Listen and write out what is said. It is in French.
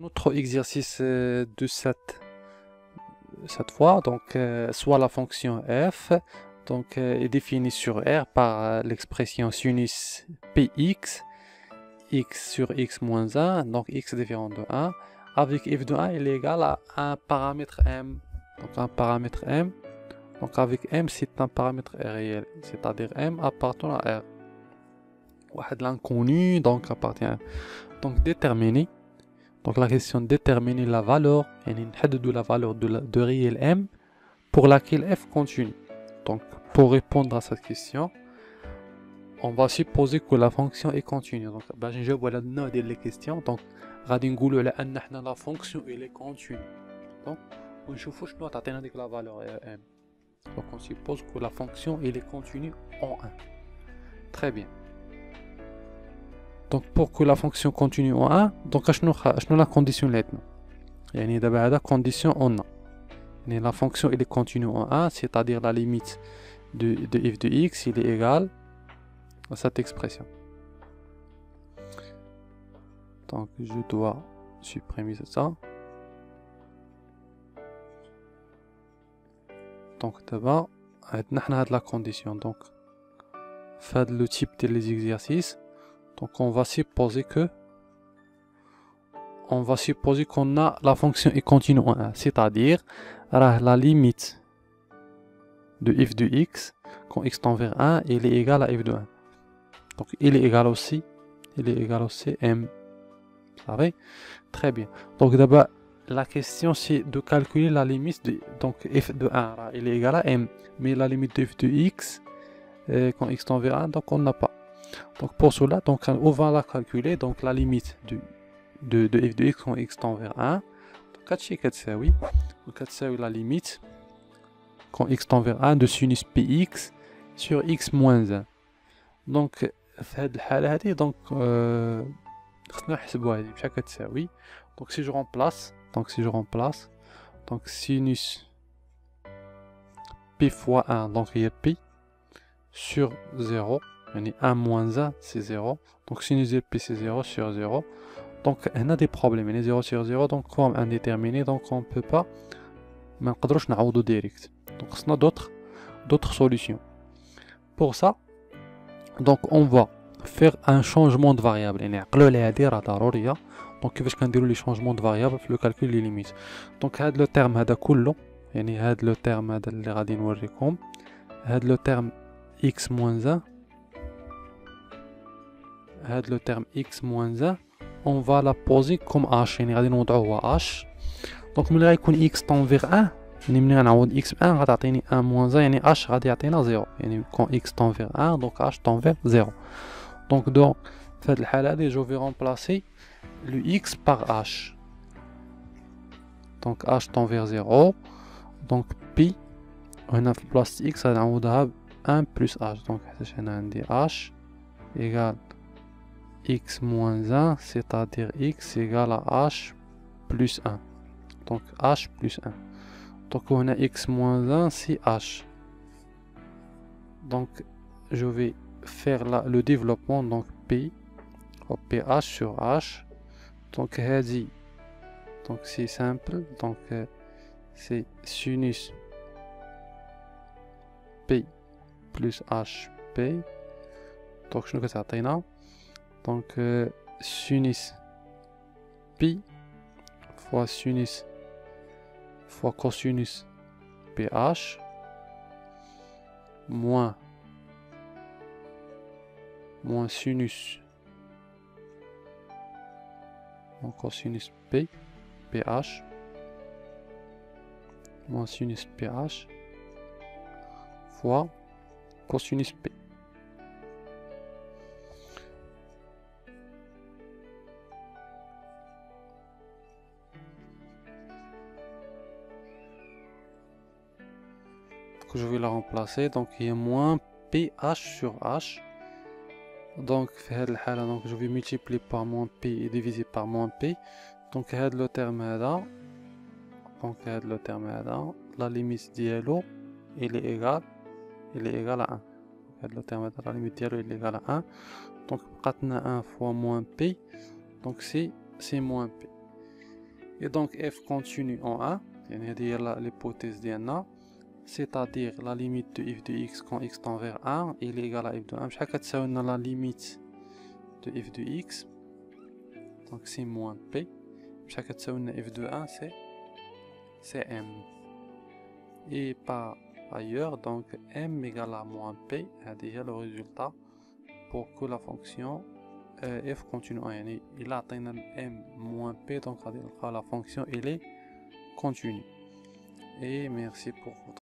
Notre exercice de cette fois, donc soit la fonction f donc, est définie sur R par l'expression sinus px, x sur x moins 1, donc x différent de 1, avec f de 1 il est égal à un paramètre m. Donc un paramètre m, donc avec m c'est un paramètre réel, c'est-à-dire m appartient à R. L'inconnu donc appartient à R. Donc déterminer. Donc la question déterminer la valeur, de la valeur de réel m pour laquelle f continue. Donc pour répondre à cette question, on va supposer que la fonction est continue. Donc باش نجاوب على النوع ديال les questions, donc غادي نقولوا على ان حنا la fonction elle est continue. Donc ونشوفوا شنو تعطينا ديك la valeur m. Donc on suppose que la fonction elle est continue en 1. Très bien. Donc pour que la fonction continue en 1, donc شنو la condition اللي عندنا؟ يعني دابا هذا condition on a. La fonction elle est continue en 1, c'est-à-dire la limite de f de x il est égal à cette expression. Donc je dois supprimer ça. Donc d'abord, on a la condition. Donc, faire le type des exercices. Donc on va supposer qu'on a la fonction est continue en 1, c'est-à-dire la limite de f de x quand x tend vers 1 il est égal à f de 1. Donc il est égal aussi m. Vous savez? Très bien. Donc d'abord la question c'est de calculer la limite de donc f de 1 il est égal à m, mais la limite de f de x quand x tend vers 1 donc on n'a pas. Donc pour cela donc on va la calculer, donc la limite de f de x quand x tend vers 1. Donc كتساوي la limite quand x tend vers 1 de sinus px sur x moins 1. Donc في هذه الحالة هذه donc خصنا نحسبوها هذه بشحال كتساوي. Donc si je remplace donc sinus p fois 1 donc il y a p sur 0, يعني 1 moins 1 c'est 0, donc sinus de p c'est 0 sur 0. Donc on a des problèmes, يعني 0 sur 0 donc forme indéterminée, donc on peut pas ما نقدروش نعوضو direct. Donc خصنا d'autres solutions. Pour ça donc on va faire un changement de variable, يعني عقلوا على هذه راه ضروريه. دونك كيفاش كنديروا لي شونجمون دو فاريابل في لو كالكول لي ليميت. دونك هاد لو تيرم هذا كله، يعني هاد لو تيرم هذا اللي غادي نوريكم، هاد لو تيرم x moins 1، هاد لو تيرم x moins 1 on va la poser comme h، يعني غادي نوضعوه هو h. دونك ملي غيكون x tend vers 1، يعني ملي غنعوض x ب 1 غتعطيني 1 moins 1، يعني h غادي يعطينا 0، يعني quand x tend vers 1 donc h tend vers 0. Donc dans cette الحالة هذه je vais remplacer le x par h. Donc h tend vers 0. Donc pi on a place x غنعوضها ب 1 plus h. Donc حيتاش هنا عندي h égale x moins 1, c'est-à-dire x égale à h plus 1. Donc h plus 1. Donc on a x moins 1 c'est h. Donc je vais faire le développement, donc p au ph sur h. Donc هذه donc c'est simple, donc c'est sinus p plus hp. donc شنو كتعطينا؟ donc sinus pi fois sinus fois cosinus ph moins sinus cosinus p ph moins sinus ph fois cosinus p. Je vais la remplacer, donc il y a moins ph sur h. Donc je vais multiplier par moins p et diviser par moins p. Donc le terme là, donc le terme là, la limite dialo il est égal à 1. Le terme là, la limite dialo il est égal à 1. Donc 1 fois moins p, donc c'est moins p. Et donc f continue en 1, c'est-à-dire l'hypothèse d'Anna, c'est-à-dire la limite de f de x quand x tend vers 1 il est égal à f de 1. Chaque fois on a la limite de f de x, donc c'est moins p. Chaque fois on a f de 1 c'est m. Et pas ailleurs, donc m égale à moins p, c'est déjà le résultat pour que la fonction f continue en 1. Il a atteint m moins p, donc la fonction elle est continue. Et merci pour votre